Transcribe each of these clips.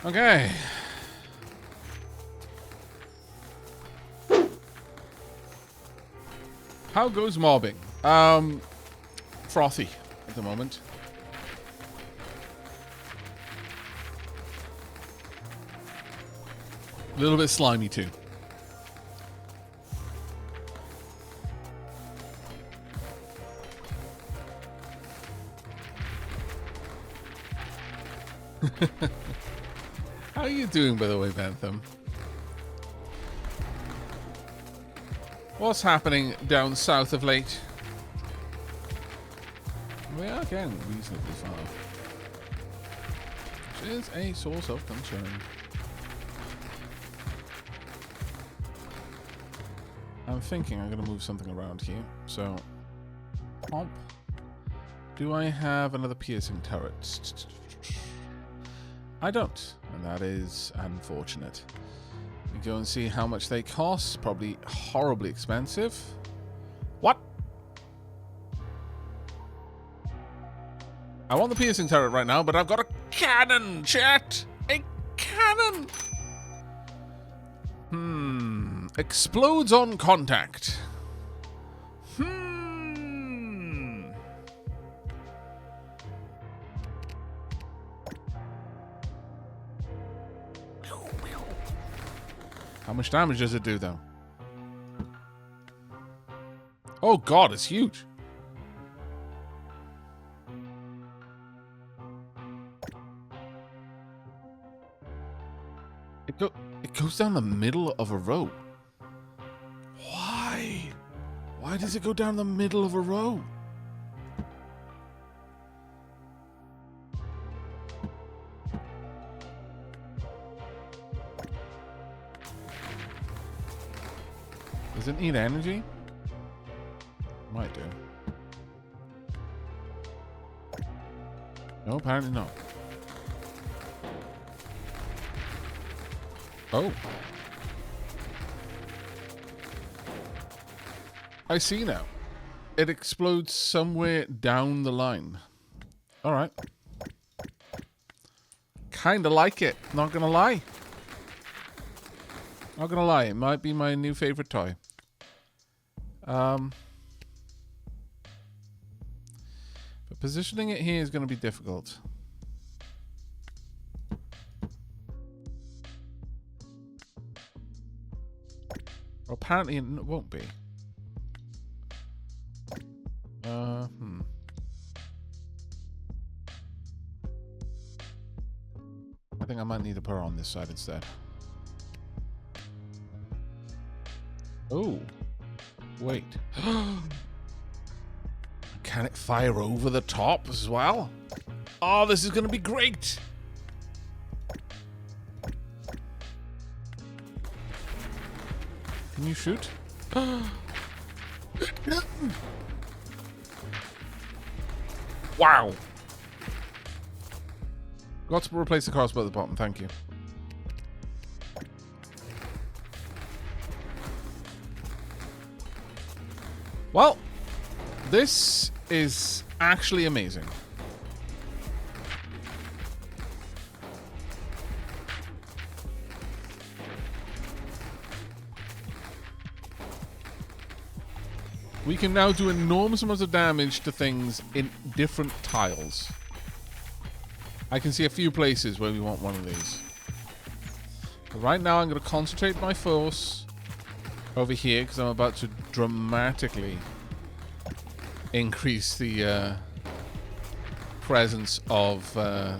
Okay. How goes mobbing? Frothy at the moment. A little bit slimy too. How are you doing, by the way, Bantham? What's happening down south of late? We are getting reasonably far. Which is a source of concern. I'm thinking I'm going to move something around here. So, pomp. Do I have another piercing turret? I don't, and that is unfortunate. We go and see how much they cost. Probably horribly expensive. What? I want the piercing turret right now, but I've got a cannon, chat! A cannon! Explodes on contact. How much damage does it do, though? Oh god, it's huge. It goes down the middle of a road. Why? Why does it go down the middle of a road? Does it need energy? Might do. No, apparently not. Oh. I see now. It explodes somewhere down the line. Alright. Kinda like it. Not gonna lie. Not gonna lie. It might be my new favorite toy. But positioning it here is going to be difficult. Well, apparently it won't be. I think I might need to put her on this side instead. Oh. Wait. Can it fire over the top as well? Oh, this is going to be great. Can you shoot? Wow. Got to replace the crossbow at the bottom, thank you. Well, this is actually amazing. We can now do enormous amounts of damage to things in different tiles. I can see a few places where we want one of these. But right now I'm going to concentrate my force over here because I'm about to dramatically increase the presence of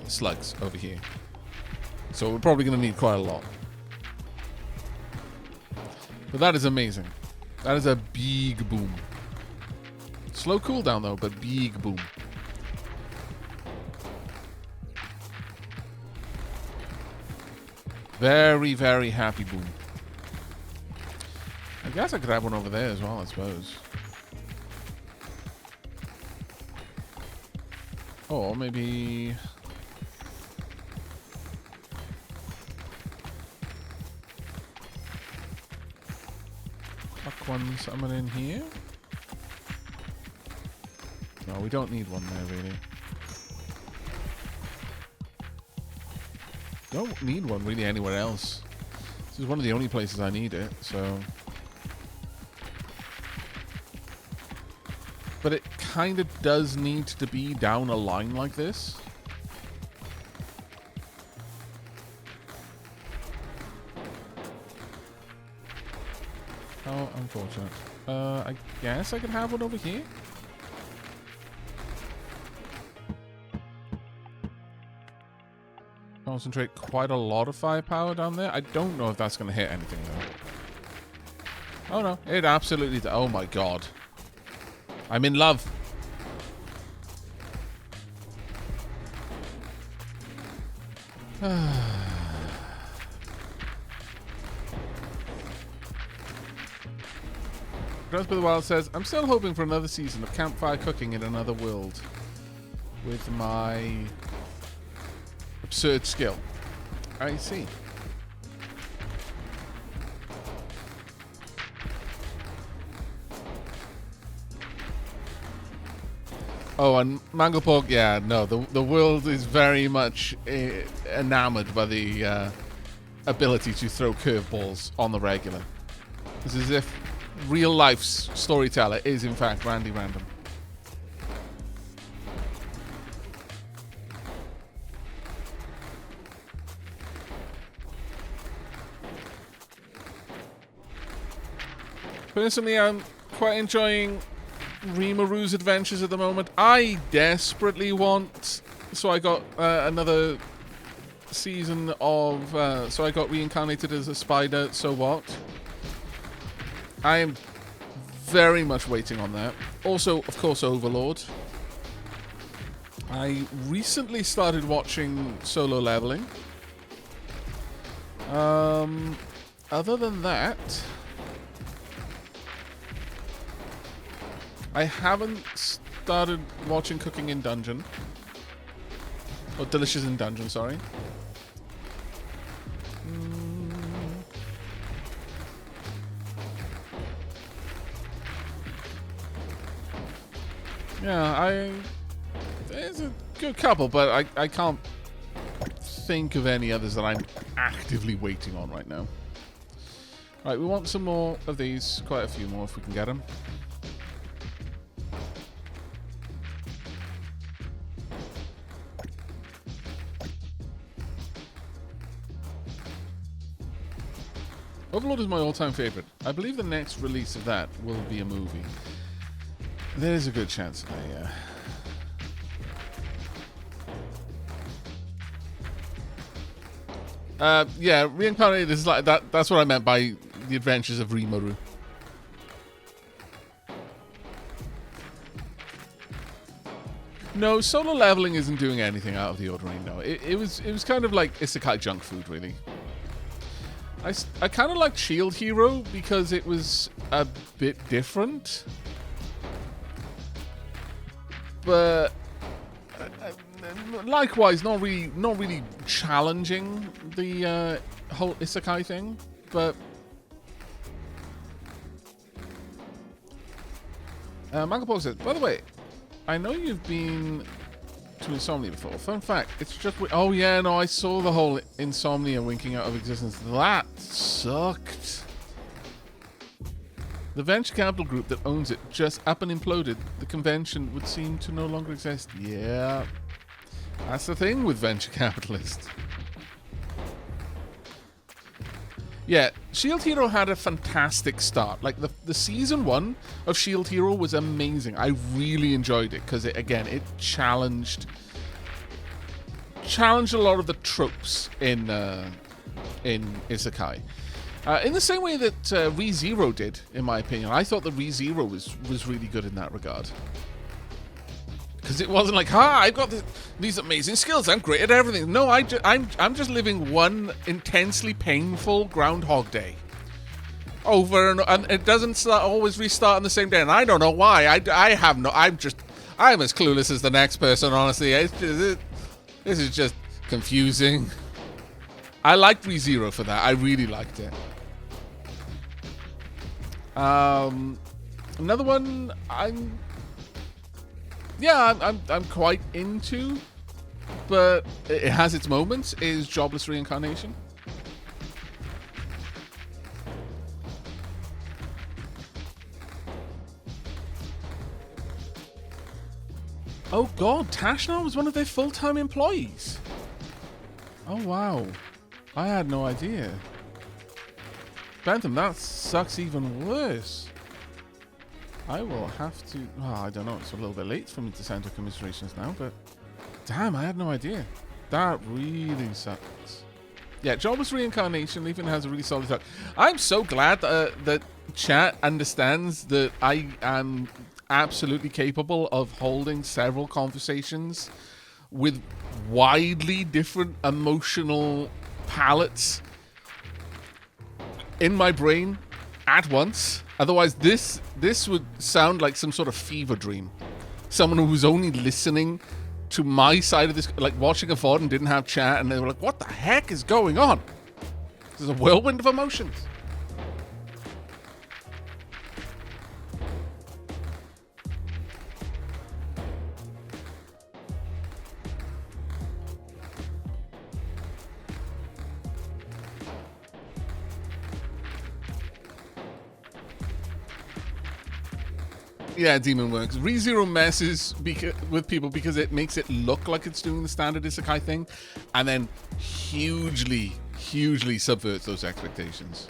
slugs over here. So we're probably going to need quite a lot. But that is amazing. That is a big boom. Slow cooldown though, but big boom. Very, very happy boom. I guess I could have one over there as well, I suppose. Or maybe... Fuck one summon in here. No, we don't need one there, really. Don't need one really anywhere else. This is one of the only places I need it, so... But it kind of does need to be down a line like this. How unfortunate. I guess I could have one over here. Concentrate quite a lot of firepower down there. I don't know if that's going to hit anything, though. Oh, no. It absolutely... Oh, my God. I'm in love. Growth by the Wild says, I'm still hoping for another season of campfire cooking in another world with my absurd skill. I see. Oh, and Mango Pork, yeah, no, the world is very much enamored by the ability to throw curveballs on the regular. It's as if real life's storyteller is in fact Randy Random. Personally, I'm quite enjoying Rimaru's adventures at the moment. I desperately want... So I got another season of... so I got reincarnated as a spider, so what? I am very much waiting on that. Also, of course, Overlord. I recently started watching Solo Leveling. Other than that... I haven't started watching Cooking in Dungeon. Or Delicious in Dungeon, sorry. Yeah, there's a good couple, but I can't think of any others that I'm actively waiting on right now. Right, we want some more of these. Quite a few more if we can get them. Overlord is my all-time favorite. I believe the next release of that will be a movie. There's a good chance of that, yeah. Yeah, reincarnated is like that. That's what I meant by the adventures of Rimaru. No, Solo Leveling isn't doing anything out of the ordinary. No, it was kind of like isekai junk food, really. I kind of liked Shield Hero because it was a bit different, but likewise not really challenging the whole isekai thing. But Mango Pork says, by the way, I know you've been to Insomnia before. Fun fact, it's just... Oh, yeah, no, I saw the whole Insomnia winking out of existence. That sucked. The venture capital group that owns it just up and imploded. The convention would seem to no longer exist. Yeah. That's the thing with venture capitalists. Yeah, Shield Hero had a fantastic start. Like, the season 1 of Shield Hero was amazing. I really enjoyed it because, it challenged a lot of the tropes in isekai. In the same way that ReZero did, in my opinion. I thought that ReZero was really good in that regard. Because it wasn't like, I've got these amazing skills. I'm great at everything. No, I'm just living one intensely painful Groundhog Day. Over and it doesn't always restart on the same day. And I don't know why. I'm as clueless as the next person, honestly. This is just confusing. I liked ReZero for that. I really liked it. Another one I'm quite into. but it has its moments, is jobless reincarnation. Oh god, Tashnar was one of their full-time employees. Oh wow. I had no idea. Bentham, that sucks even worse. I will have to... Oh, I don't know, it's a little bit late for me to send her commiserations now, but... Damn, I had no idea. That really sucks. Yeah, jobless reincarnation even has a really solid talk. I'm so glad that chat understands that I am absolutely capable of holding several conversations with widely different emotional palettes in my brain at once. Otherwise, this would sound like some sort of fever dream. Someone who was only listening to my side of this, like watching a VOD and didn't have chat, and they were like, what the heck is going on? There's a whirlwind of emotions. Yeah, Demon works. ReZero messes with people because it makes it look like it's doing the standard isekai thing, and then hugely subverts those expectations.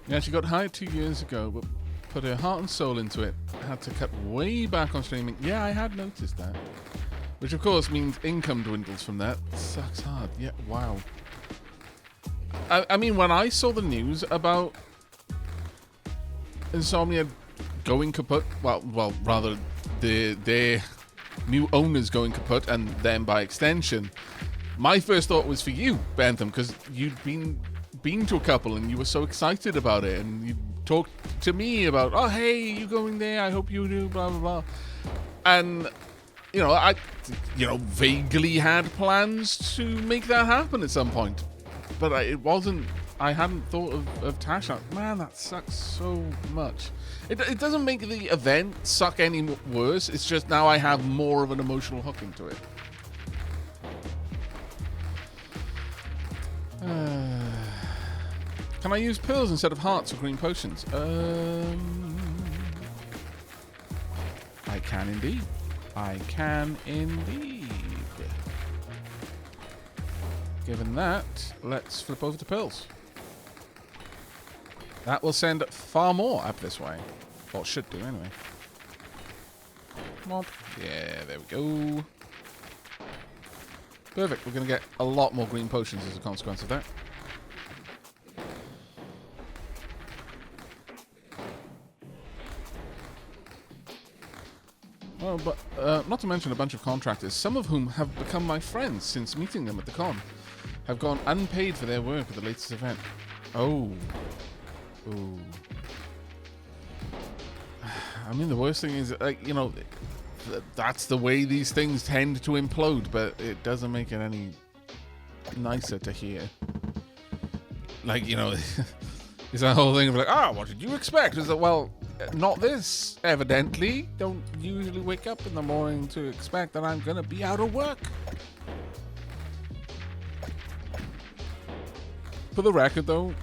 Yeah, she got hired 2 years ago, but put her heart and soul into it. Had to cut way back on streaming. Yeah, I had noticed that. Which, of course, means income dwindles from that. Sucks hard. Yeah, wow. I mean, when I saw the news about Insomnia going kaput, well, rather, their new owners going kaput, and then by extension, my first thought was for you, Bentham, because you'd been to a couple and you were so excited about it, and you talked to me about, oh, hey, you going there? I hope you do, blah, blah, blah. And... you know, I vaguely had plans to make that happen at some point. But it wasn't... I hadn't thought of Tasha. Man, that sucks so much. It doesn't make the event suck any worse. It's just now I have more of an emotional hook into it. Can I use pills instead of hearts or green potions? I can indeed. I can indeed. Given that, let's flip over to pills. That will send far more up this way. Or it should do, anyway. Come on. Yeah, there we go. Perfect. We're going to get a lot more green potions as a consequence of that. Oh, but not to mention a bunch of contractors, some of whom have become my friends since meeting them at the con, have gone unpaid for their work at the latest event. Oh. Ooh. I mean, the worst thing is, you know, that's the way these things tend to implode, but it doesn't make it any nicer to hear. Like, you know, it's that whole thing of like, what did you expect? Is that, well, not this, evidently. Don't usually wake up in the morning to expect that I'm gonna be out of work. For the record, though,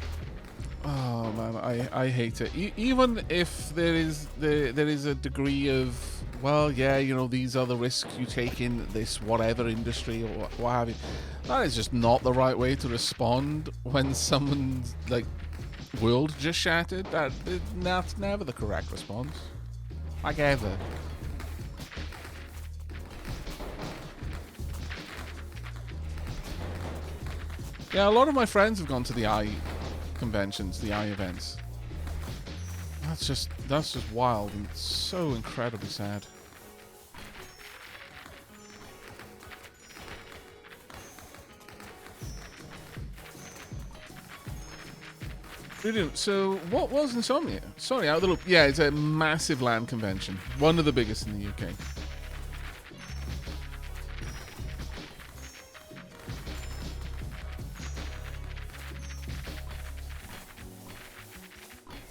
oh man, I hate it. Even if there is a degree of, well, yeah, you know, these are the risks you take in this whatever industry or what have you. That is just not the right way to respond when someone's like world just shattered. That's never the correct response. Like ever. Yeah, a lot of my friends have gone to the eye conventions, the eye events. That's just wild and so incredibly sad. Brilliant. So, what was Insomnia? Sorry, out of the loop. Yeah, it's a massive LAN convention. One of the biggest in the UK.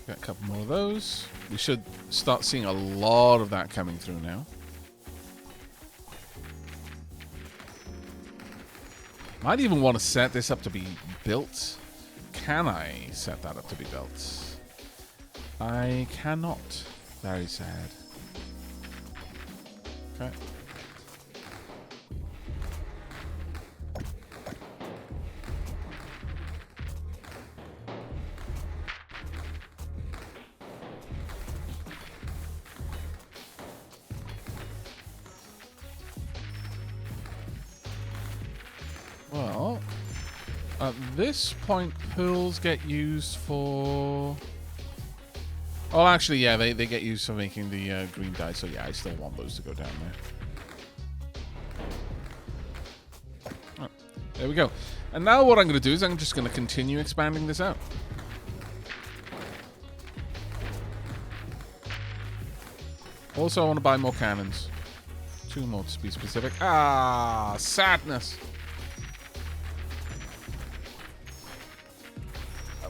Got a couple more of those. We should start seeing a lot of that coming through now. Might even want to set this up to be built. Can I set that up to be built? I cannot. Very sad. Okay. Well, at this point, pearls get used for... Oh, actually, yeah, they get used for making the green dye, so yeah, I still want those to go down there. Oh, there we go. And now what I'm going to do is I'm just going to continue expanding this out. Also, I want to buy more cannons. 2 more to be specific. Ah, sadness.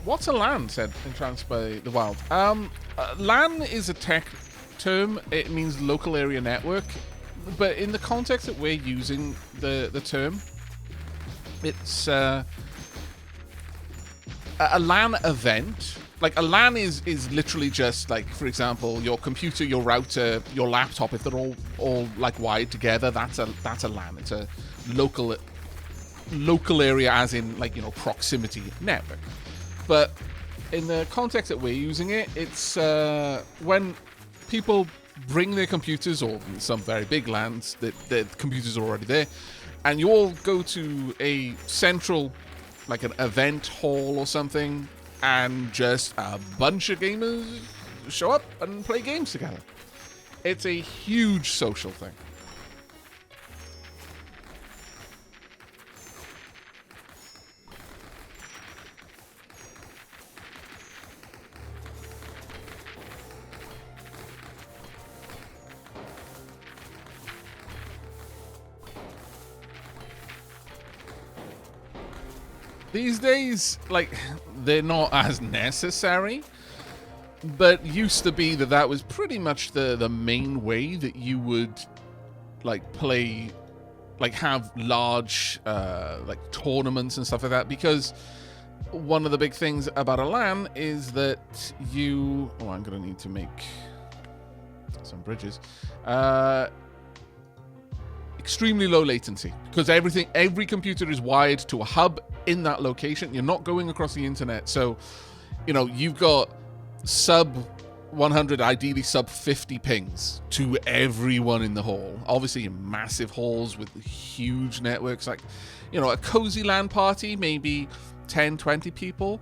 What's a LAN, said Entranced by the Wild. LAN is a tech term. It means local area network. But in the context that we're using the term, it's a LAN event. Like, a LAN is literally just, like, for example, your computer, your router, your laptop, if they're all like, wired together, that's a LAN. It's a local area, as in, like, you know, proximity network. But in the context that we're using it, it's when people bring their computers, or in some very big LANs, the computers are already there, and you all go to a central, like an event hall or something, and just a bunch of gamers show up and play games together. It's a huge social thing. These days, like, they're not as necessary, but used to be that was pretty much the main way that you would, like, play, like, have large, like, tournaments and stuff like that, because one of the big things about a LAN is that you... Oh, I'm going to need to make some bridges. Extremely low latency, because every computer is wired to a hub in that location. You're not going across the internet, so you know you've got sub 100, ideally sub 50 pings to everyone in the hall. Obviously, in massive halls with huge networks, like, you know, a cozy LAN party, maybe 10, 20 people.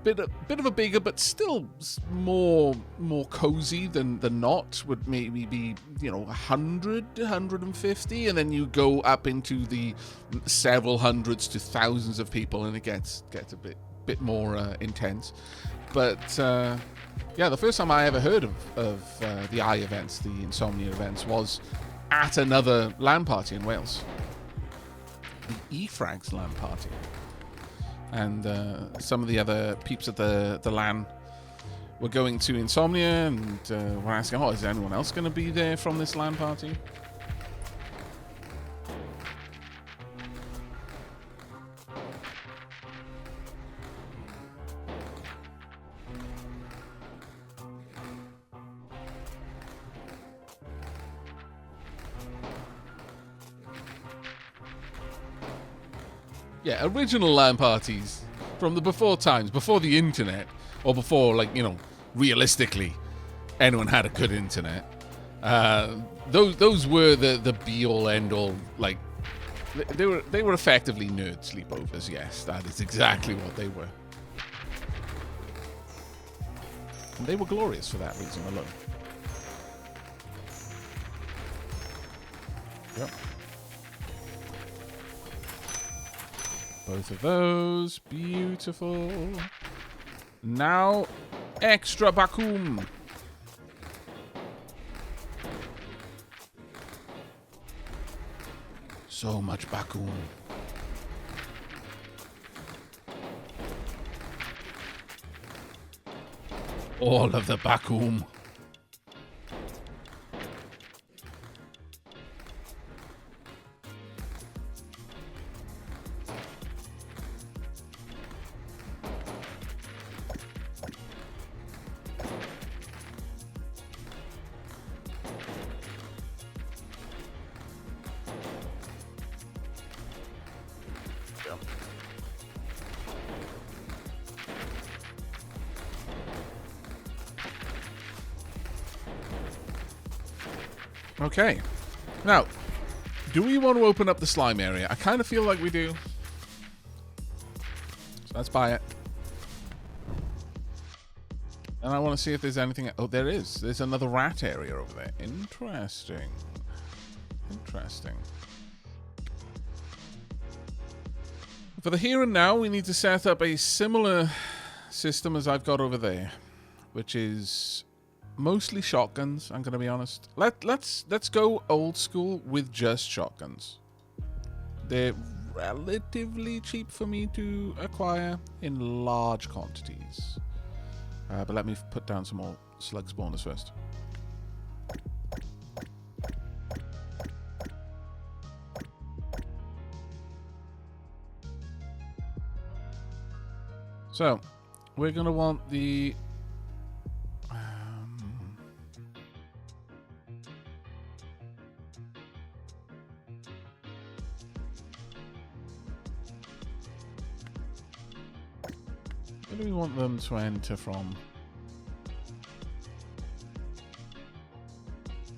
Bit of a bigger, but still more cozy than not. Would maybe be, you know, 100, 150, and then you go up into the several hundreds to thousands of people, and it gets a bit more intense. But yeah, the first time I ever heard of the I events, the Insomnia events, was at another LAN party in Wales, the eFrags LAN party. And some of the other peeps at the LAN were going to Insomnia, and were asking, oh, is anyone else going to be there from this LAN party? Yeah, original LAN parties from the before times, before the internet, or before, like, you know, realistically, anyone had a good internet. Those were the be-all, end-all, like, they were effectively nerd sleepovers. Yes, that is exactly what they were. And they were glorious for that reason alone. Yep. Both of those. Beautiful. Now, extra vacuum. So much vacuum. All of the vacuum. Okay. Now, do we want to open up the slime area? I kind of feel like we do. So let's buy it. And I want to see if there's anything... Oh, there is. There's another rat area over there. Interesting. Interesting. For the here and now, we need to set up a similar system as I've got over there, which is... mostly shotguns, I'm going to be honest. Let's go old school with just shotguns. They're relatively cheap for me to acquire in large quantities. But let me put down some more slug spawners first. So, we're going to want the... where do we want them to enter from?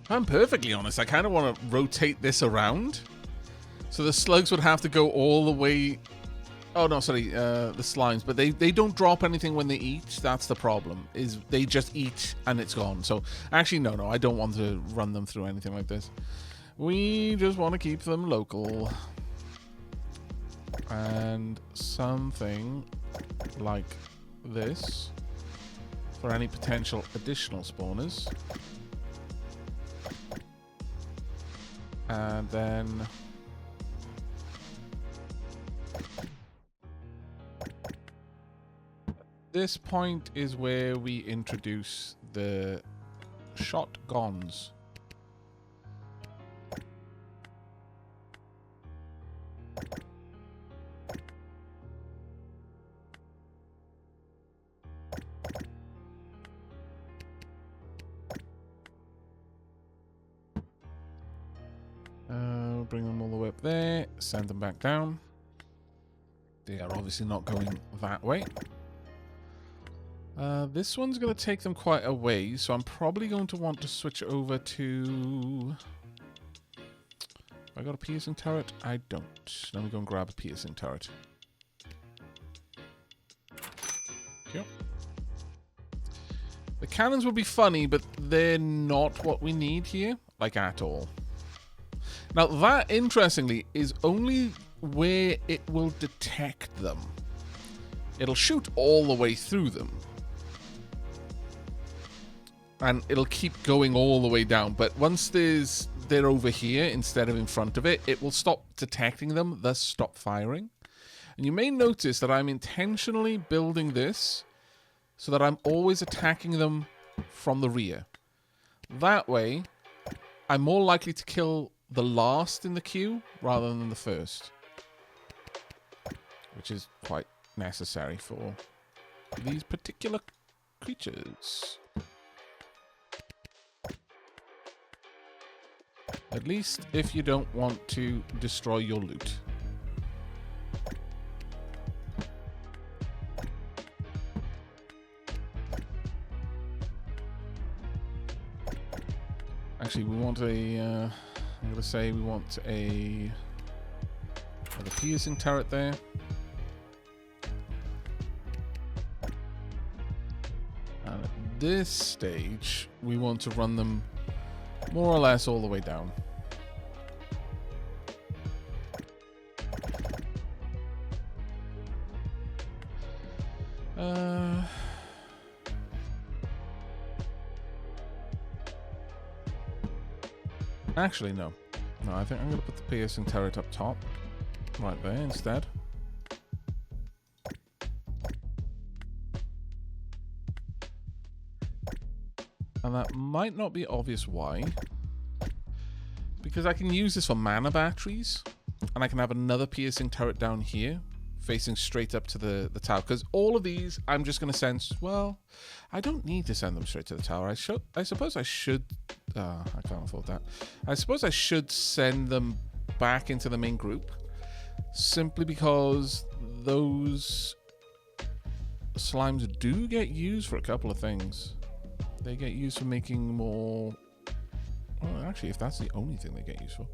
If I'm perfectly honest, I kind of want to rotate this around. So the slugs would have to go all the way... Oh, no, sorry, the slimes. But they don't drop anything when they eat. That's the problem, is they just eat and it's gone. So, actually, no, I don't want to run them through anything like this. We just want to keep them local. And something like this for any potential additional spawners. And then... this point is where we introduce the shotguns. Bring them all the way up there, send them back down. They are obviously not going that way. This one's going to take them quite a way, so I'm probably going to want to switch over to... I got a piercing turret? I don't. Let me go and grab a piercing turret. Yep. The cannons will be funny, but they're not what we need here, like at all. Now that, interestingly, is only where it will detect them. It'll shoot all the way through them. And it'll keep going all the way down. But once they're over here instead of in front of it, it will stop detecting them, thus stop firing. And you may notice that I'm intentionally building this so that I'm always attacking them from the rear. That way, I'm more likely to kill the last in the queue rather than the first. Which is quite necessary for these particular creatures. At least if you don't want to destroy your loot. Actually, we want a... I'm going to say we want a piercing turret there. And at this stage, we want to run them more or less all the way down. Actually, no. No, I think I'm going to put the piercing turret up top. Right there instead. And that might not be obvious why. Because I can use this for mana batteries. And I can have another piercing turret down here, facing straight up to the tower. Because all of these, I'm just going to send... Well, I don't need to send them straight to the tower. I suppose I should... I can't afford that. I suppose I should send them back into the main group. Simply because those slimes do get used for a couple of things. They get used for making more... Well, actually, if that's the only thing they get used for.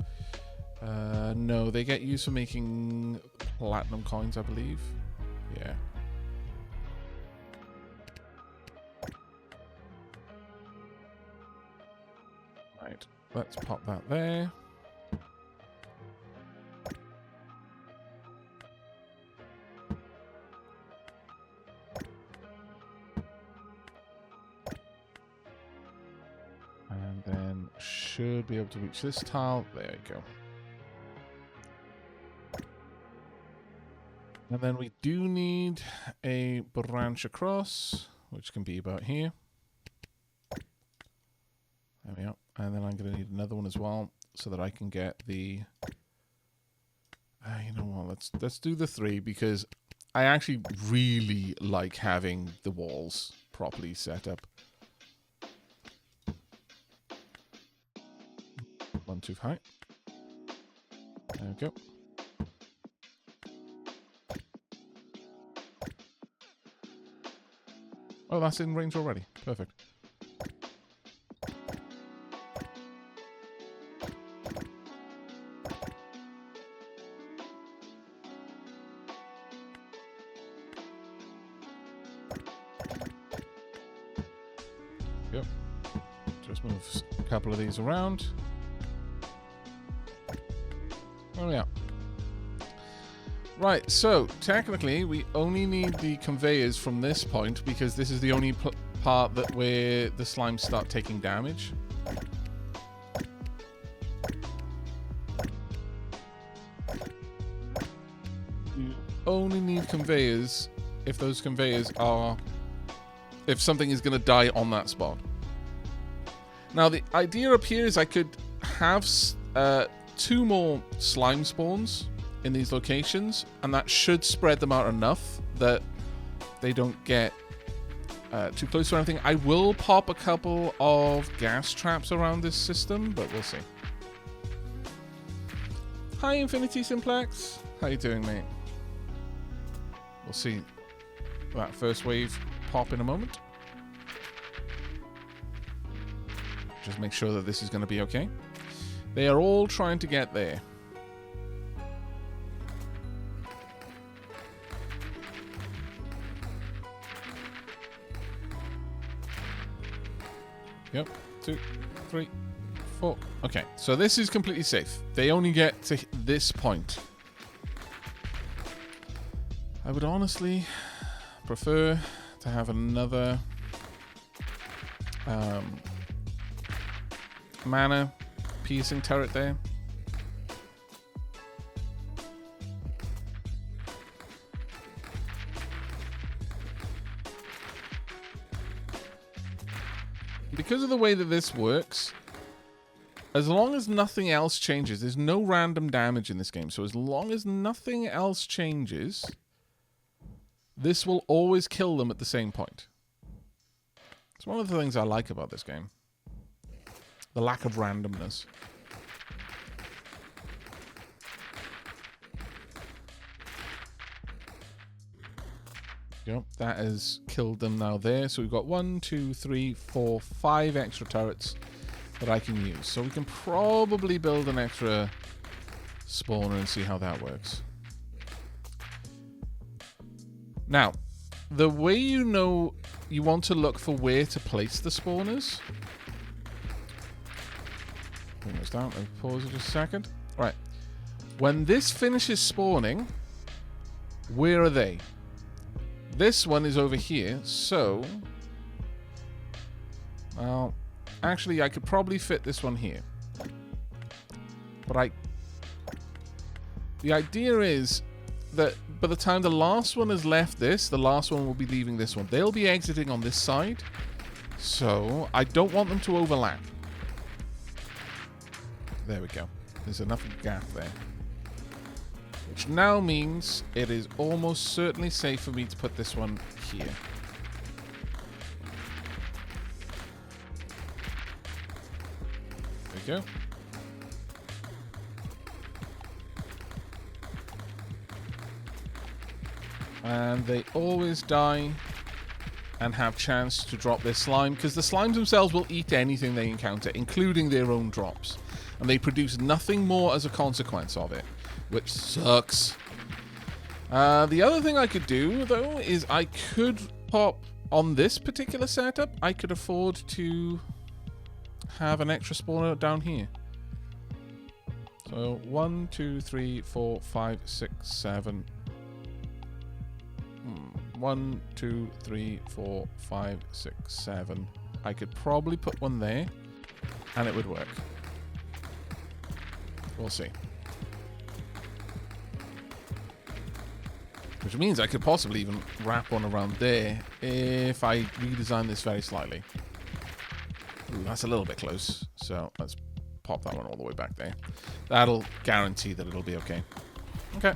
No, they get used for making platinum coins, I believe. Yeah. Right, let's pop that there. And then should be able to reach this tile. There we go. And then we do need a branch across, which can be about here. There we are. And then I'm going to need another one as well, so that I can get the... you know what, let's do the 3, because I actually really like having the walls properly set up. 1 too high. There we go. Oh, that's in range already. Perfect. Yep. Just move a couple of these around. There we are. Right, so technically we only need the conveyors from this point because this is the only part that where the slimes start taking damage. You only need conveyors if those conveyors are... if something is going to die on that spot. Now the idea up here is I could have 2 more slime spawns in these locations, and that should spread them out enough that they don't get too close to anything. I will pop a couple of gas traps around this system, but we'll see. Hi, Infinity Simplex. How you doing, mate? We'll see that first wave pop in a moment. Just make sure that this is going to be okay. They are all trying to get there. Yep, 2, 3, 4. Okay, so this is completely safe. They only get to this point. I would honestly prefer to have another mana piercing turret there. Because of the way that this works, as long as nothing else changes, there's no random damage in this game. So as long as nothing else changes, this will always kill them at the same point. It's one of the things I like about this game. The lack of randomness. Yep, that has killed them now there. So we've got 1, 2, 3, 4, 5 extra turrets that I can use. So we can probably build an extra spawner and see how that works. Now, the way you know you want to look for where to place the spawners. Bring this down. Let me pause it just a second. Right. When this finishes spawning, where are they? This one is over here, so... Well, actually, I could probably fit this one here. But the idea is that by the time the last one has left this, the last one will be leaving this one. They'll be exiting on this side. So, I don't want them to overlap. There we go. There's enough gap there. Which now means it is almost certainly safe for me to put this one here. There we go. And they always die and have chance to drop their slime, because the slimes themselves will eat anything they encounter, including their own drops. And they produce nothing more as a consequence of it, which sucks. The other thing I could do, though, is I could pop on this particular setup, I could afford to have an extra spawner down here. So 1, 2, 3, 4, 5, 6, 7. 1, 2, 3, 4, 5, 6, 7. I could probably put one there, and it would work. We'll see. Which means I could possibly even wrap one around there if I redesign this very slightly. Ooh, that's a little bit close, so let's pop that one all the way back there. That'll guarantee that it'll be okay. Okay.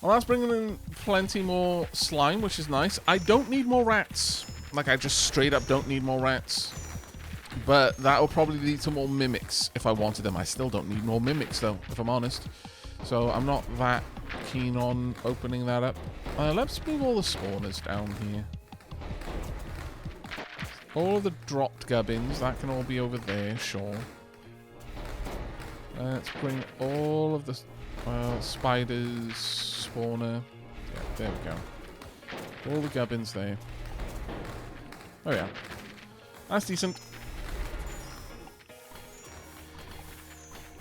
Well, that's bringing in plenty more slime, which is nice. I don't need more rats. Like, I just straight up don't need more rats. But that will probably lead to more mimics if I wanted them. I still don't need more mimics, though, if I'm honest. So I'm not that keen on opening that up. Let's move all the spawners down here. All of the dropped gubbins, that can all be over there, sure. Let's bring all of the spiders, spawner. Yeah, there we go. All the gubbins there. Oh yeah. That's decent.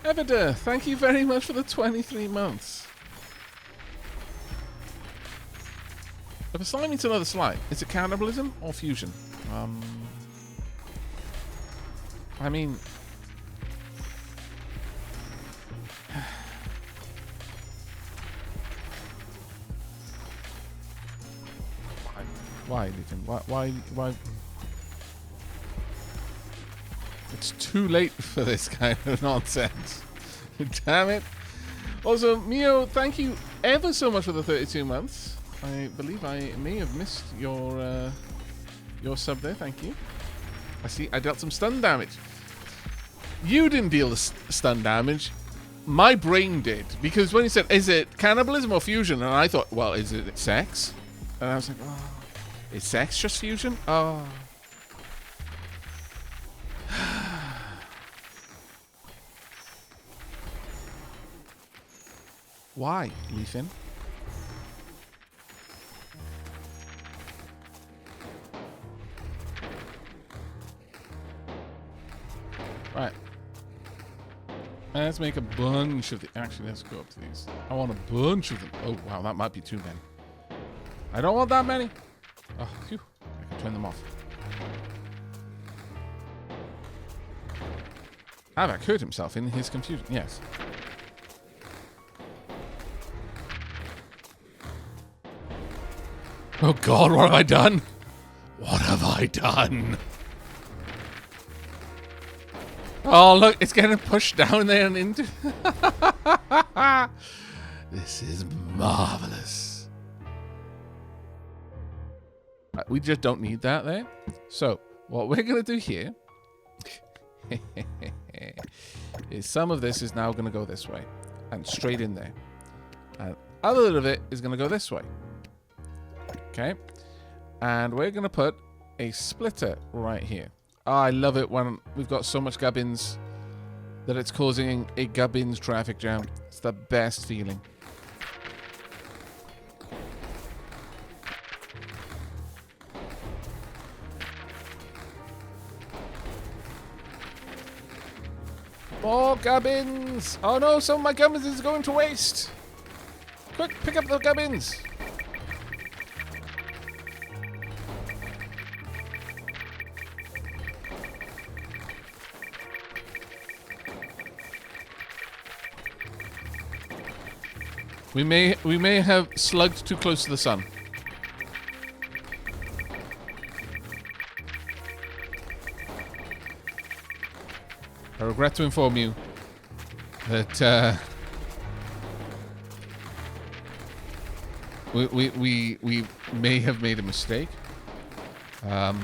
Evida, thank you very much for the 23 months. If a slime eats another slime, is it cannibalism or fusion? I mean... Why, Ethan? Why? It's too late for this kind of nonsense. Damn it. Also, Mio, thank you ever so much for the 32 months. I believe I may have missed your sub there. Thank you. I see I dealt some stun damage. You didn't deal the stun damage. My brain did. Because when you said, is it cannibalism or fusion? And I thought, well, is it sex? And I was like, oh, is sex just fusion? Oh. Why, Ethan? Right. Let's make a bunch of the... Actually, let's go up to these. I want a bunch of them. Oh, wow, that might be too many. I don't want that many. Oh, phew. I can turn them off. Aavak hurt himself in his confusion. Yes. Oh god, what have I done? What have I done? Oh look, it's getting pushed down there and into... This is marvelous. We just don't need that there. So, what we're going to do here... is some of this is now going to go this way. And straight in there. And other of it is going to go this way. Okay, and we're going to put a splitter right here. Oh, I love it when we've got so much gubbins that it's causing a gubbins traffic jam. It's the best feeling. More gubbins! Oh no, some of my gubbins is going to waste. Quick, pick up the gubbins. We may have slugged too close to the sun. I regret to inform you that we may have made a mistake. And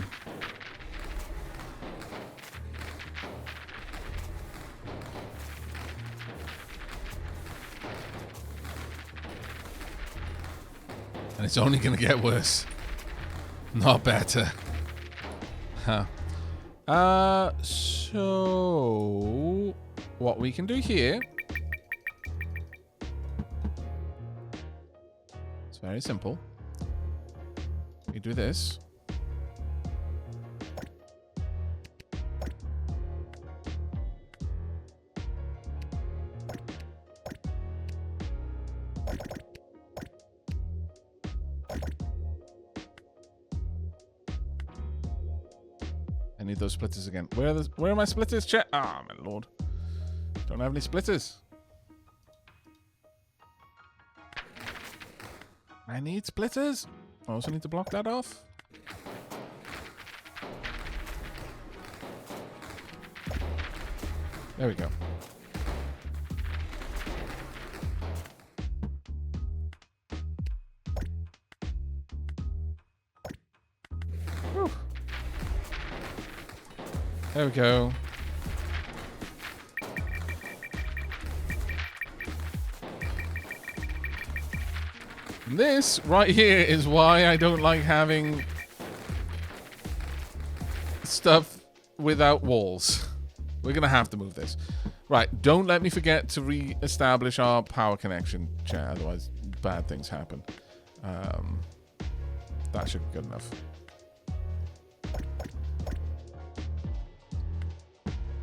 it's only going to get worse. Not better. Huh. So what we can do here, it's very simple. We do this. I need those splitters again. Where are my splitters, chat? Ah, my lord. Don't have any splitters. I need splitters. I also need to block that off. There we go. Whew. There we go. This right here is why I don't like having stuff without walls. We're going to have to move this. Right, don't let me forget to re-establish our power connection, chat, otherwise bad things happen. That should be good enough.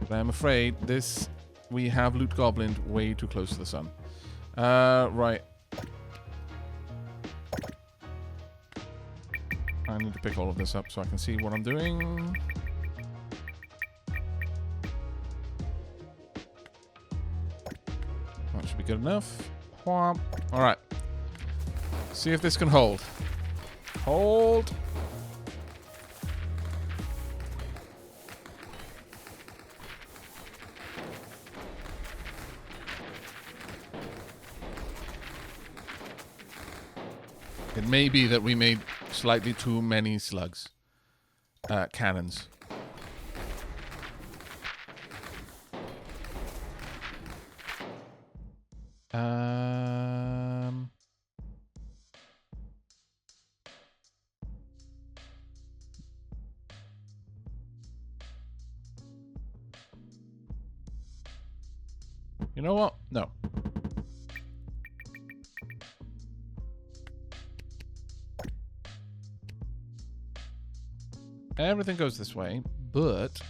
But I'm afraid this... we have Loot Goblin way too close to the sun. Right. I need to pick all of this up so I can see what I'm doing. That should be good enough. Whomp. All right. See if this can hold. Hold. It may be that we made slightly too many slugs. Cannons. You know what? No. Everything goes this way, but...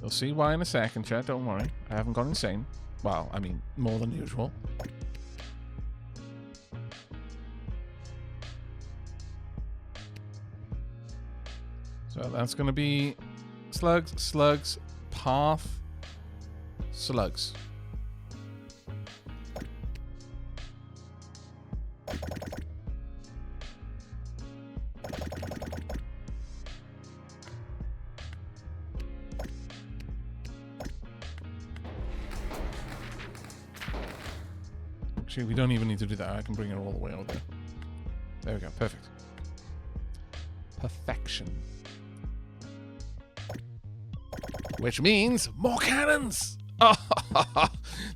you'll see why in a second, chat. Don't worry. I haven't gone insane. Well, I mean, more than usual. So that's going to be slugs, slugs, path, slugs. Actually, we don't even need to do that. I can bring it all the way over there. There we go. Perfect. Perfection. Which means more cannons! Oh,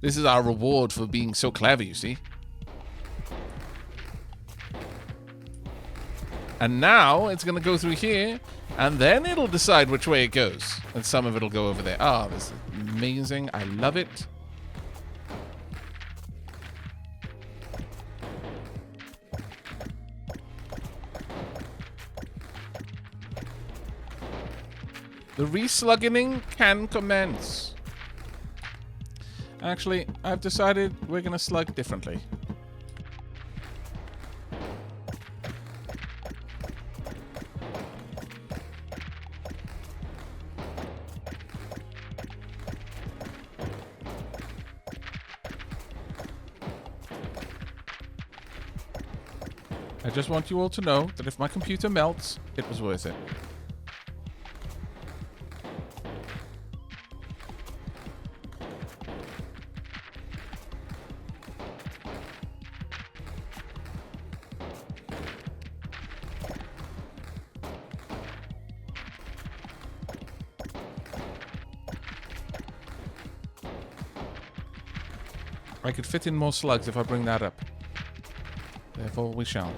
this is our reward for being so clever, you see. And now it's going to go through here, and then it'll decide which way it goes. And some of it will go over there. Oh, this is amazing. I love it. The reslugging can commence. Actually, I've decided we're going to slug differently. I just want you all to know that if my computer melts, it was worth it. I could fit in more slugs if I bring that up. Therefore, we shall.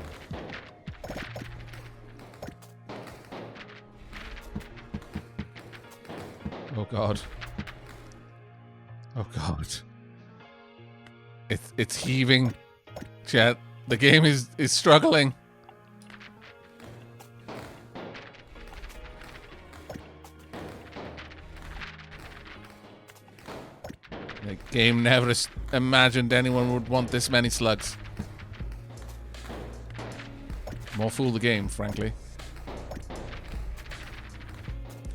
Oh god. Oh god. It's heaving. Chat. The game is struggling. The game never imagined anyone would want this many slugs. More fool the game, frankly.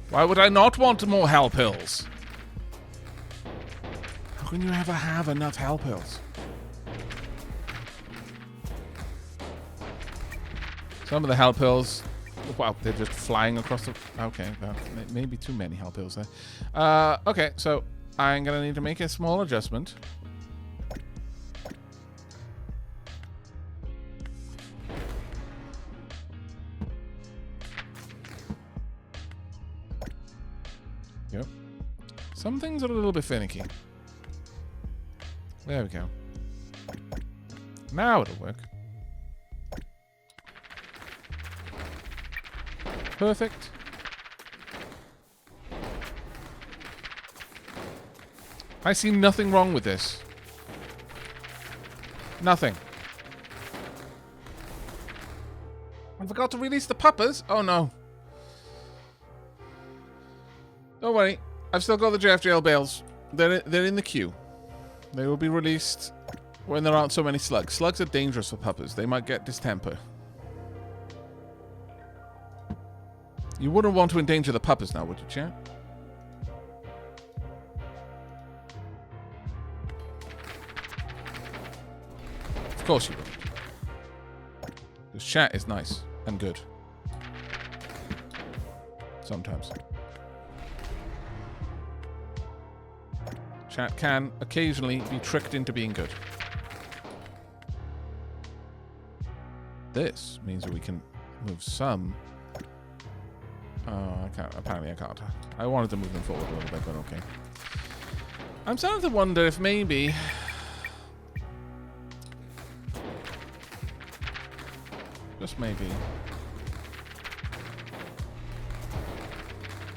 Why would I not want more hell pills? How can you ever have enough hell pills? Some of the hell pills... Wow, they're just flying across the... Okay, maybe too many hell pills there. Okay, so I'm going to need to make a small adjustment. Yep. Some things are a little bit finicky. There we go. Now it'll work. Perfect. I see nothing wrong with this. Nothing. I forgot to release the puppers. Oh no. Don't worry. I've still got the JF jail bales. They're in the queue. They will be released when there aren't so many slugs. Slugs are dangerous for puppers. They might get distemper. You wouldn't want to endanger the puppers now, would you, chat? Of course you would. Because chat is nice and good. Sometimes. Chat can occasionally be tricked into being good. This means that we can move some... I can't. Apparently I can't. I wanted to move them forward a little bit, but okay. I'm starting to wonder if maybe... Just maybe...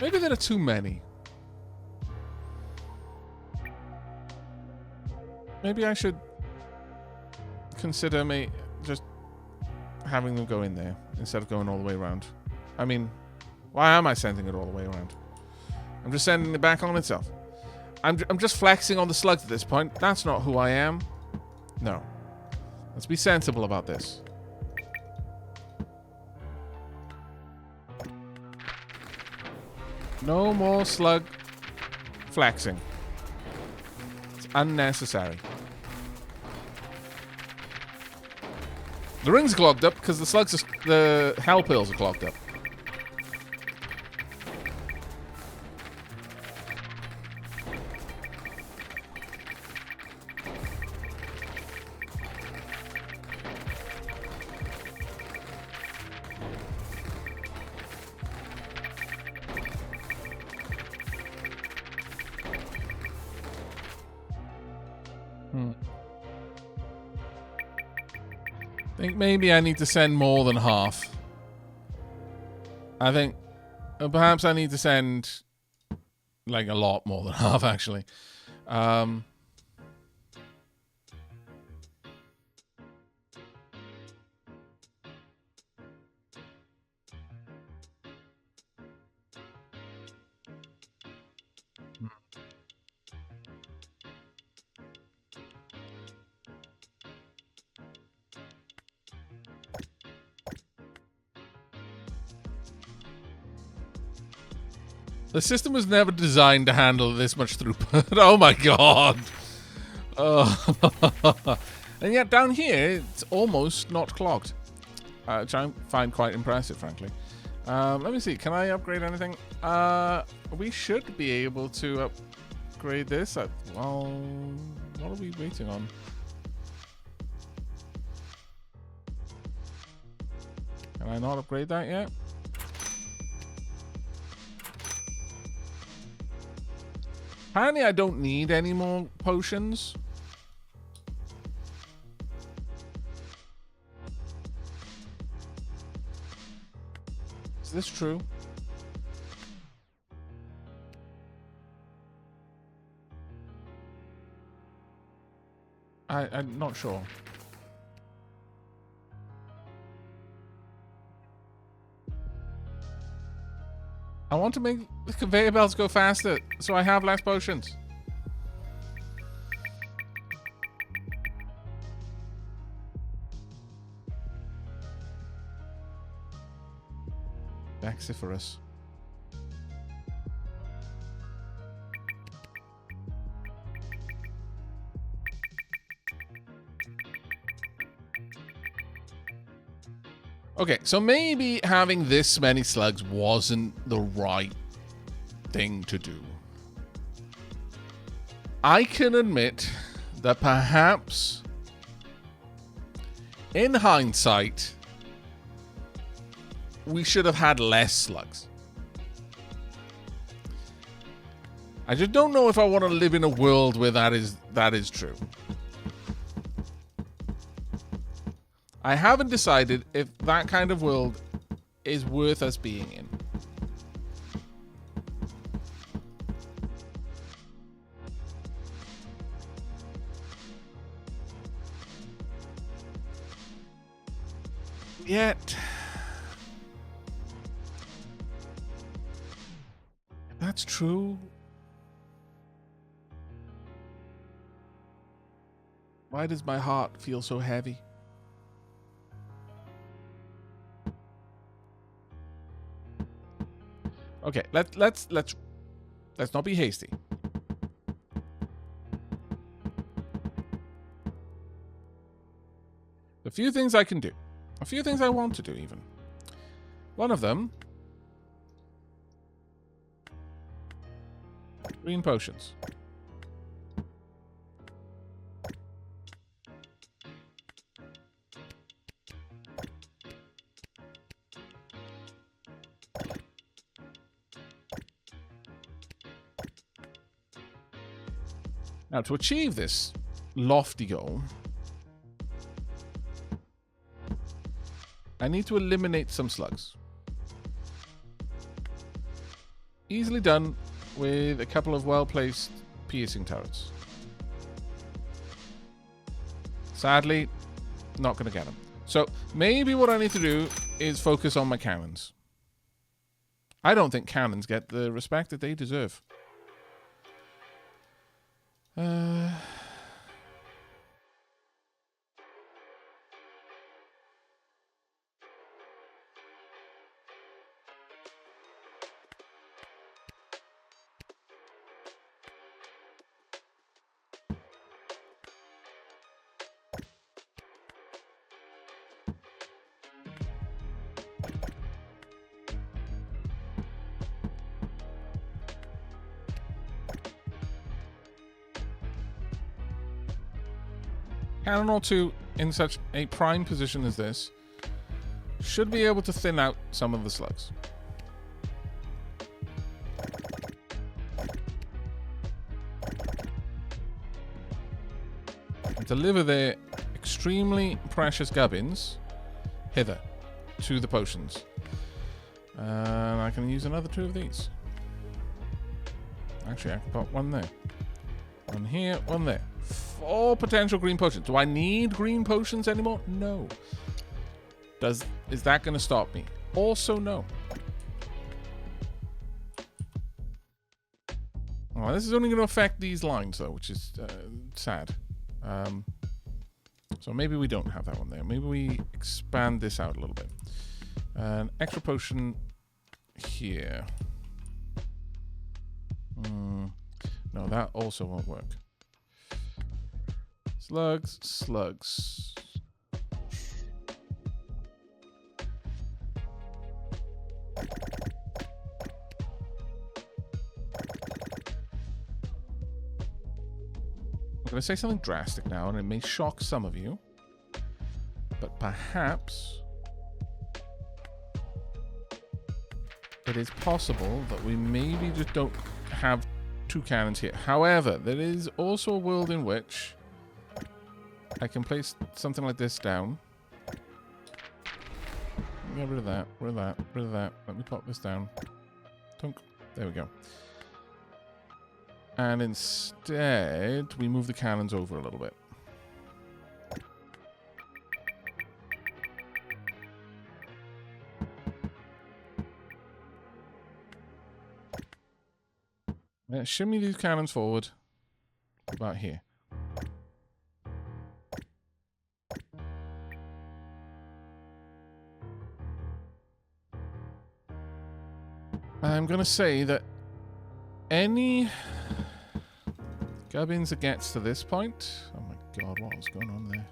Maybe there are too many. Maybe I should consider just having them go in there instead of going all the way around. I mean... Why am I sending it all the way around? I'm just sending it back on itself. I'm just flexing on the slugs at this point. That's not who I am. No. Let's be sensible about this. No more slug flexing. It's unnecessary. The rings are clogged up because the hell pills are clogged up. I think maybe I need to send more than half. I think perhaps I need to send like a lot more than half, actually. The system was never designed to handle this much throughput. Oh my god. Oh. And yet down here, it's almost not clogged. which I find quite impressive, frankly. Let me see. Can I upgrade anything? We should be able to upgrade this. Well, what are we waiting on? Can I not upgrade that yet? Apparently, I don't need any more potions. Is this true? I'm not sure. I want to make the conveyor belts go faster, so I have less potions. Vociferous. Okay, so maybe having this many slugs wasn't the right thing to do. I can admit that perhaps, in hindsight, we should have had less slugs. I just don't know if I want to live in a world where that is true. I haven't decided if that kind of world is worth us being in. Yet, if that's true, why does my heart feel so heavy? Okay, let's not be hasty. A few things I can do. A few things I want to do, even. One of them... green potions. Now, to achieve this lofty goal, I need to eliminate some slugs. Easily done with a couple of well-placed piercing turrets. Sadly, not going to get them. So, maybe what I need to do is focus on my cannons. I don't think cannons get the respect that they deserve. Cannon or two in such a prime position as this should be able to thin out some of the slugs. And deliver their extremely precious gubbins hither to the potions. And I can use another two of these. Actually, I can put one there. One here, one there. 4 potential green potions. Do I need green potions anymore? No. Is that going to stop me? Also, no. Well, this is only going to affect these lines, though, which is sad. So maybe we don't have that one there. Maybe we expand this out a little bit. An extra potion here. No, that also won't work. Slugs, slugs. going to say something drastic now, and it may shock some of you. But perhaps it is possible that we maybe just don't have 2 cannons here. However, there is also a world in which I can place something like this down. Get rid of that, rid of that, rid of that. Let me pop this down. Tunk. There we go. And instead, we move the cannons over a little bit. Shimmy these cannons forward. About here. I'm going to say that any gubbins that gets to this point... Oh my god, what was going on there?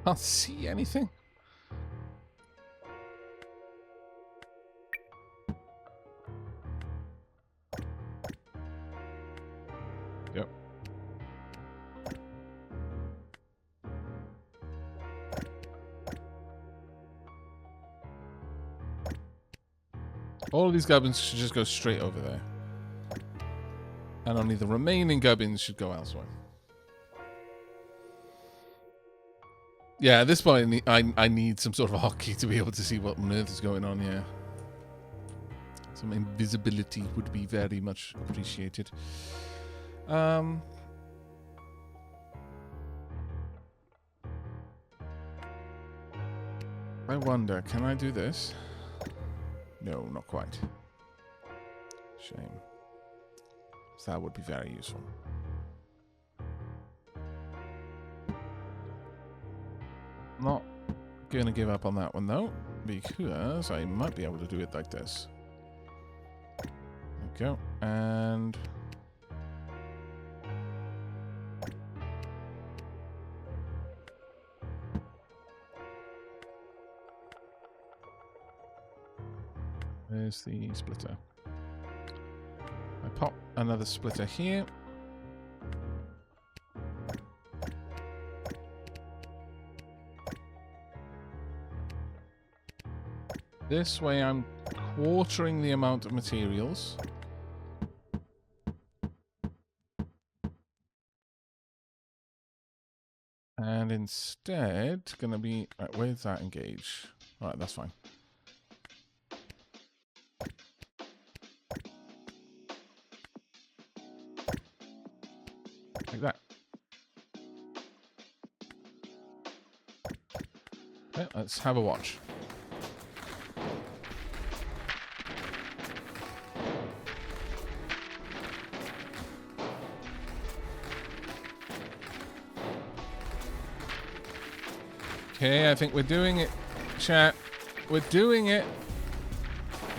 Can't see anything. Yep. All of these gubbins should just go straight over there. And only the remaining gubbins should go elsewhere. Yeah, at this point, I need some sort of hotkey to be able to see what on earth is going on here. Some invisibility would be very much appreciated. I wonder, can I do this? No, not quite. Shame. So that would be very useful. Not gonna give up on that one though, because I might be able to do it like this. There we go, and there's the splitter. I pop another splitter here. This way I'm quartering the amount of materials. And instead, gonna be... Right, where's that engage? Alright, that's fine. Like that. Okay, let's have a watch. Okay, I think we're doing it, chat. We're doing it.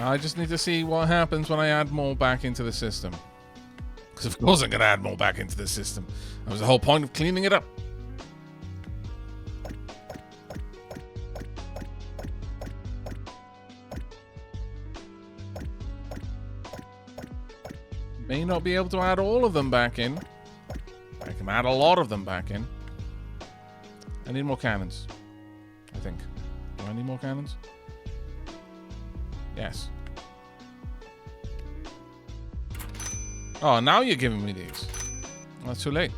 I just need to see what happens when I add more back into the system. Because of course I'm going to add more back into the system. That was the whole point of cleaning it up. May not be able to add all of them back in. I can add a lot of them back in. I need more cannons. I think. Do I need more cannons? Yes. Oh, now you're giving me these. Well, that's too late.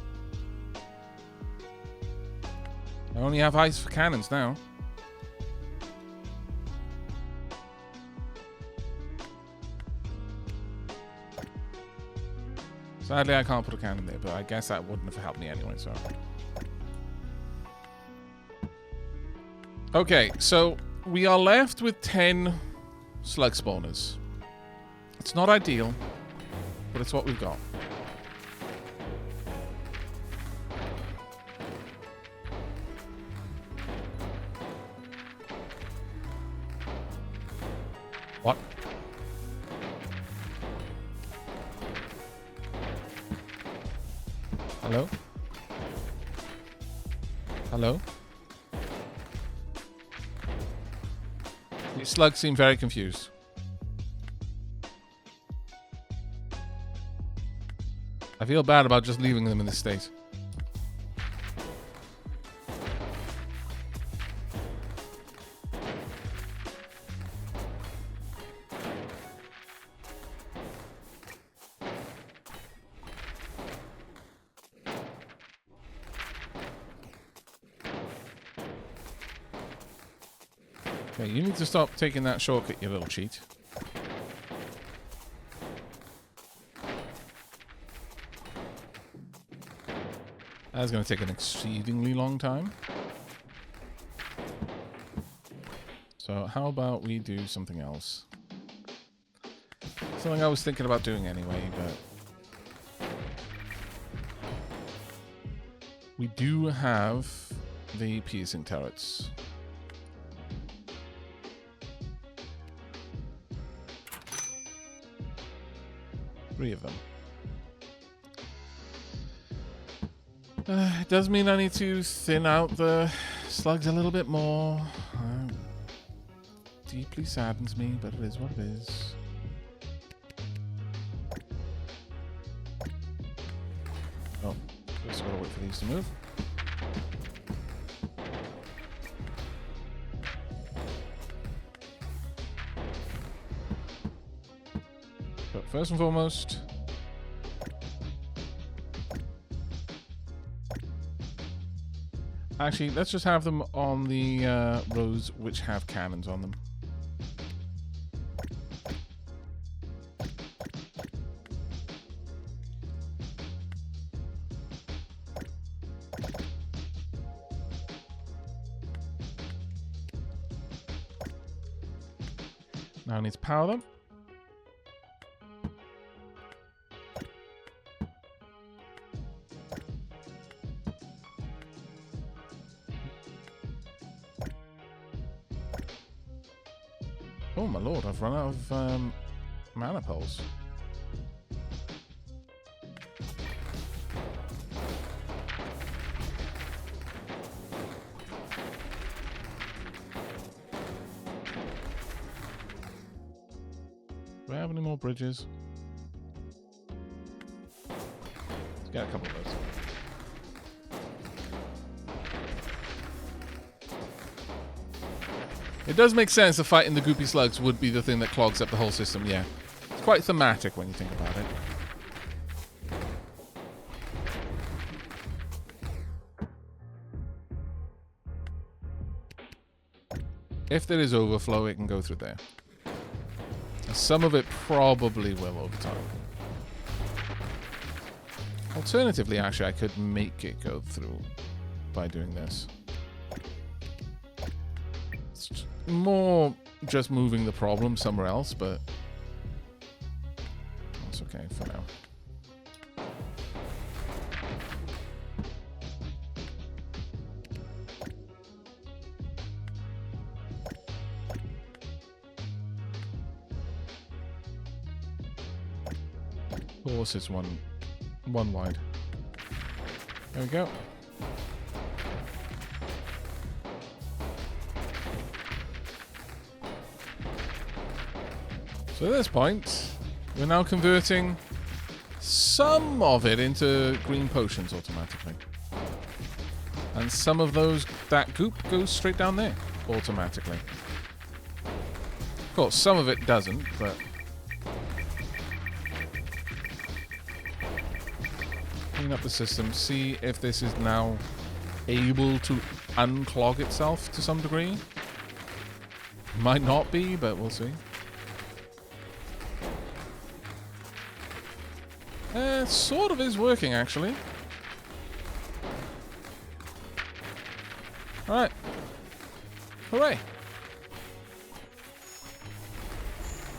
I only have eyes for cannons now. Sadly, I can't put a cannon there, but I guess that wouldn't have helped me anyway, so... Okay, so we are left with 10 slug spawners. It's not ideal, but it's what we've got. What? Hello? Hello? These slugs seem very confused. I feel bad about just leaving them in this state. Okay, you need to stop taking that shortcut, you little cheat. That's going to take an exceedingly long time. So how about we do something else? Something I was thinking about doing anyway, but... we do have the piercing turrets. Three of them. It does mean I need to thin out the slugs a little bit more. Deeply saddens me, but it is what it is. Oh, just gotta wait for these to move. But first and foremost, actually, let's just have them on the rows which have cannons on them. Now I need to power them. Oh my lord, I've run out of mana poles. Do I have any more bridges? Let's get a couple of those. It does make sense that fighting the goopy slugs would be the thing that clogs up the whole system, yeah. It's quite thematic when you think about it. If there is overflow, it can go through there. Some of it probably will over time. Alternatively, actually, I could make it go through by doing this. It's more just moving the problem somewhere else, but that's okay for now. Of course, it's one wide. There we go. So at this point, we're now converting some of it into green potions automatically. And some of that goop goes straight down there automatically. Of course, some of it doesn't, but... clean up the system, see if this is now able to unclog itself to some degree. Might not be, but we'll see. It sort of is working, actually. Alright. Hooray.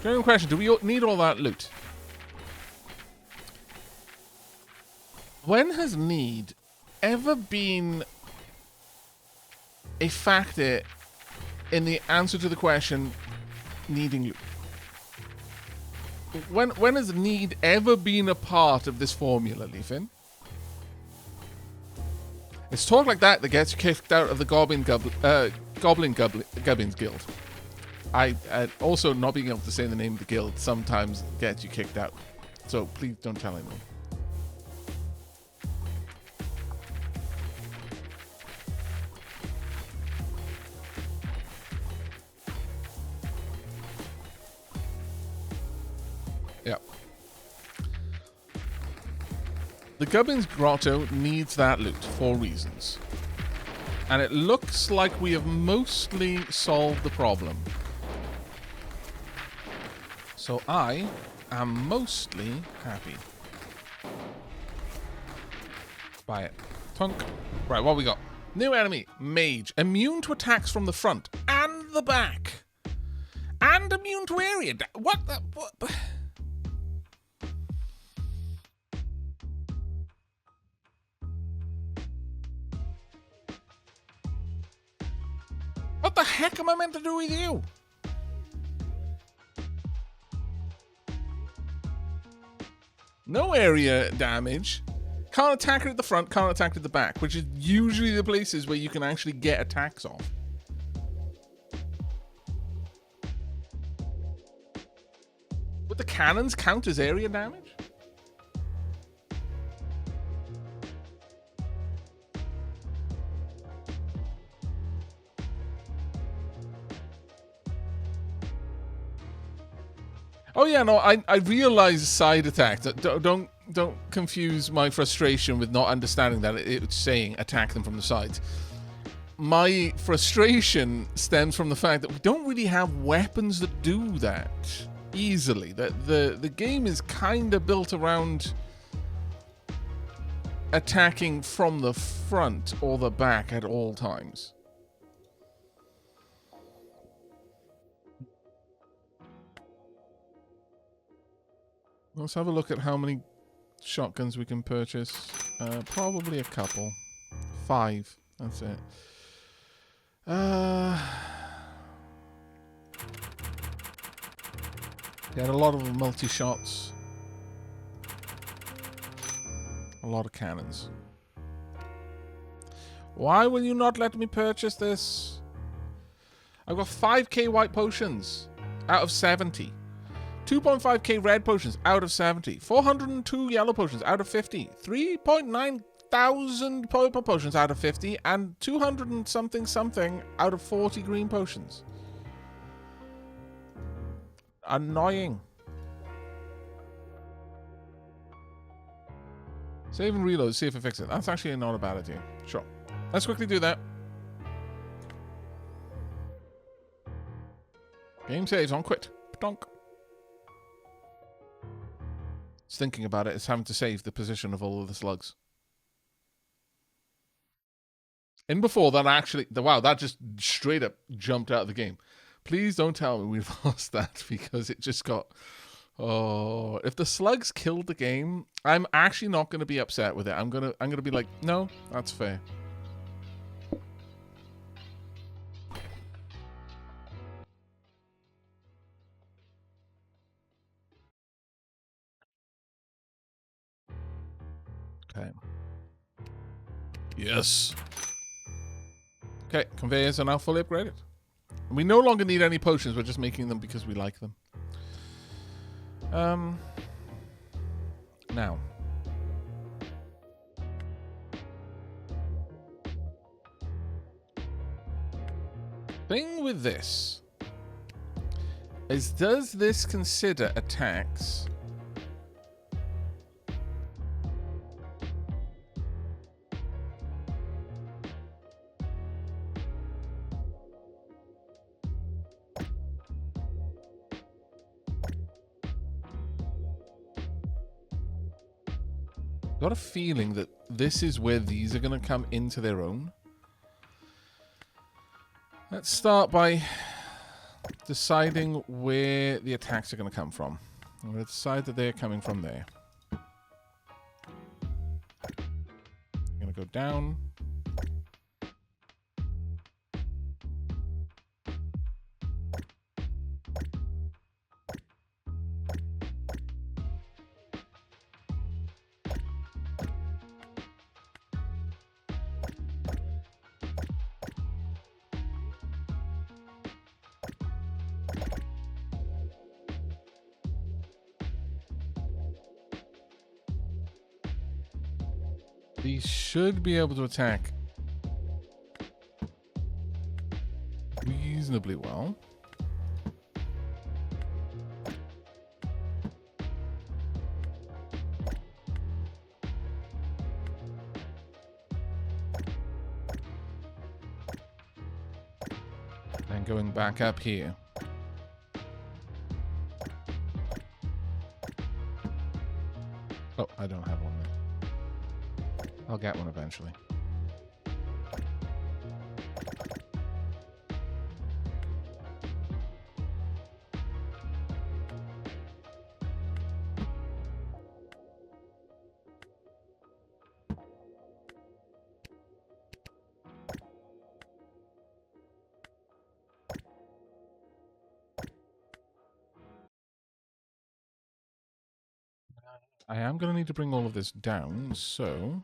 General question, do we need all that loot? When has need ever been a factor in the answer to the question needing loot? When has need ever been a part of this formula, Leafin? It's talk like that gets you kicked out of the Goblins Guild. I also not being able to say the name of the guild sometimes gets you kicked out. So please don't tell anyone. The Gubbins Grotto needs that loot for reasons. And it looks like we have mostly solved the problem. So I am mostly happy. Buy it. Tunk. Right, what we got? New enemy, Mage. Immune to attacks from the front and the back. And immune to area. What the... What? What the heck am I meant to do with you? No area damage. Can't attack it at the front, can't attack it at the back, which is usually the places where you can actually get attacks off. Would the cannons count as area damage? Oh yeah, no, I realize side attacks. Don't confuse my frustration with not understanding that it's saying attack them from the sides. My frustration stems from the fact that we don't really have weapons that do that easily. That the game is kind of built around attacking from the front or the back at all times. Let's have a look at how many shotguns we can purchase. Probably a couple. 5. That's it. Get a lot of multi-shots. A lot of cannons. Why will you not let me purchase this? I've got 5k white potions out of 70. 2.5k red potions out of 70. 402 yellow potions out of 50. 3.9 thousand purple potions out of 50. And 200 and something out of 40 green potions. Annoying. Save and reload. See if it fixes it. That's actually not a bad idea. Sure. Let's quickly do that. Game saves on quit. Donk. It's thinking about it. It's having to save the position of all of the slugs. In before that actually... Wow, that just straight up jumped out of the game. Please don't tell me we've lost that because it just got... Oh, if the slugs killed the game, I'm actually not going to be upset with it. I'm gonna be like, no, that's fair. Okay. Yes. Okay, conveyors are now fully upgraded. We no longer need any potions. We're just making them because we like them. Now. Thing with this is, does this consider attacks? Got a feeling that this is where these are going to come into their own. Let's start by deciding where the attacks are going to come from. I'm going to decide that they're coming from there. I'm going to go down. These should be able to attack reasonably well. going back up here. Oh, I don't have one there. I'll get one eventually. I am going to need to bring all of this down, so...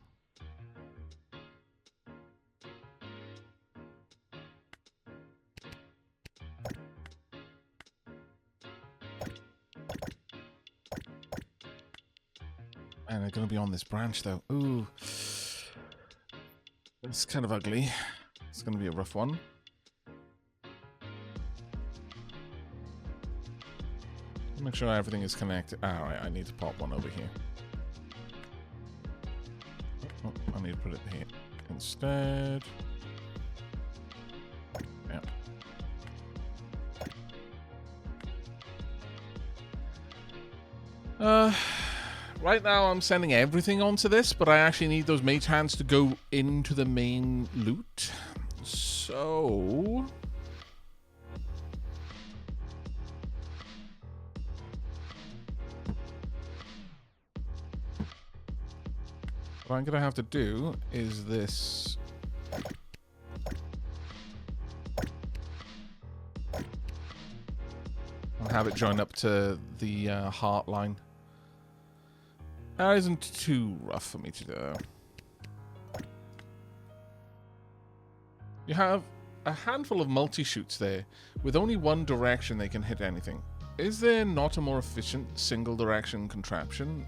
And they're going to be on this branch, though. Ooh. It's kind of ugly. It's going to be a rough one. Make sure everything is connected. Alright, I need to pop one over here. Oh, I need to put it here instead. Yeah. Right now I'm sending everything onto this, but I actually need those mage hands to go into the main loot. So... what I'm going to have to do is this. I'll have it join up to the heart line. That isn't too rough for me to do. You have a handful of multi-shoots there. With only one direction they can hit anything. Is there not a more efficient single direction contraption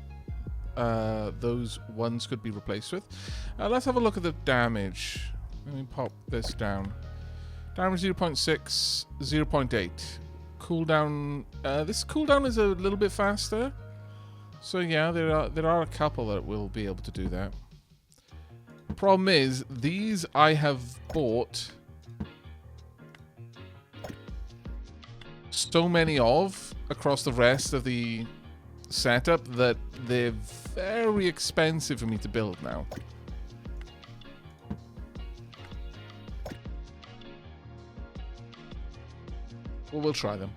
those ones could be replaced with? Let's have a look at the damage. Let me pop this down. Damage 0.6, 0.8. Cooldown. This cooldown is a little bit faster. So yeah, there are a couple that will be able to do that. Problem is, these I have bought so many of across the rest of the setup that they're very expensive for me to build now. Well, we'll try them.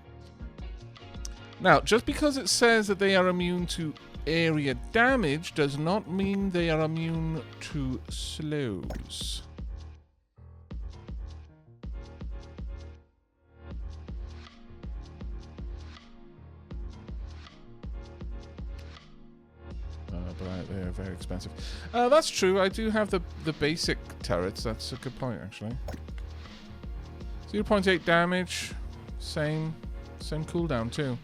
Now, just because it says that they are immune to area damage does not mean they are immune to slows. But they're very expensive. That's true. I do have the basic turrets. That's a good point, actually. 0.8 damage. Same cooldown, too.